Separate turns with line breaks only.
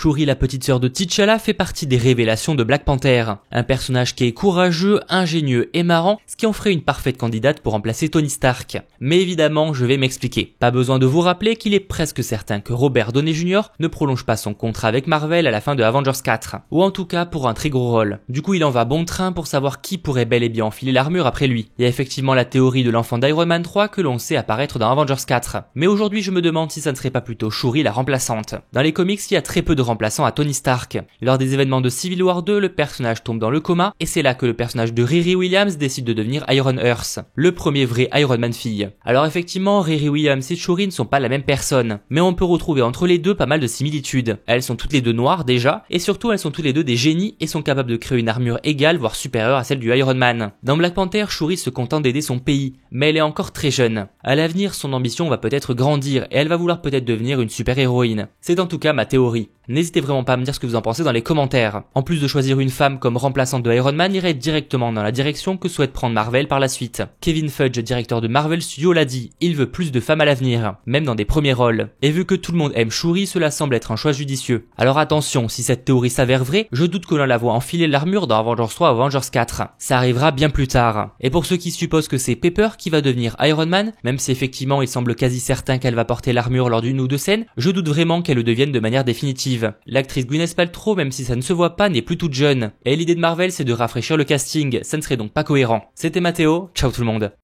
Shuri, la petite sœur de T'Challa, fait partie des révélations de Black Panther. Un personnage qui est courageux, ingénieux et marrant, ce qui en ferait une parfaite candidate pour remplacer Tony Stark. Mais évidemment, je vais m'expliquer. Pas besoin de vous rappeler qu'il est presque certain que Robert Downey Jr. ne prolonge pas son contrat avec Marvel à la fin de Avengers 4. Ou en tout cas pour un très gros rôle. Du coup, il en va bon train pour savoir qui pourrait bel et bien enfiler l'armure après lui. Il y a effectivement la théorie de l'enfant d'Iron Man 3 que l'on sait apparaître dans Avengers 4. Mais aujourd'hui, je me demande si ça ne serait pas plutôt Shuri la remplaçante. Dans les comics, il y a très peu de remplaçants à Tony Stark. Lors des événements de Civil War 2, le personnage tombe dans le coma et c'est là que le personnage de Riri Williams décide de devenir Iron Earth, le premier vrai Iron Man fille. Alors effectivement, Riri Williams et Shuri ne sont pas la même personne, mais on peut retrouver entre les deux pas mal de similitudes. Elles sont toutes les deux noires déjà, et surtout elles sont toutes les deux des génies et sont capables de créer une armure égale voire supérieure à celle du Iron Man. Dans Black Panther, Shuri se contente d'aider son pays, mais elle est encore très jeune. À l'avenir, son ambition va peut-être grandir et elle va vouloir peut-être devenir une super héroïne. C'est en tout cas ma théorie. N'hésitez vraiment pas à me dire ce que vous en pensez dans les commentaires. En plus de choisir une femme comme remplaçante de Iron Man, irait directement dans la direction que souhaite prendre Marvel par la suite. Kevin Feige, directeur de Marvel Studios, l'a dit, il veut plus de femmes à l'avenir, même dans des premiers rôles. Et vu que tout le monde aime Shuri, cela semble être un choix judicieux. Alors attention, si cette théorie s'avère vraie, je doute que l'on la voit enfiler l'armure dans Avengers 3 ou Avengers 4. Ça arrivera bien plus tard. Et pour ceux qui supposent que c'est Pepper qui va devenir Iron Man, même si effectivement il semble quasi certain qu'elle va porter l'armure lors d'une ou deux scènes, je doute vraiment qu'elle le devienne de manière définitive. L'actrice Gwyneth Paltrow, même si ça ne se voit pas, n'est plus toute jeune. Et l'idée de Marvel, c'est de rafraîchir le casting, ça ne serait donc pas cohérent. C'était Mathéo, ciao tout le monde.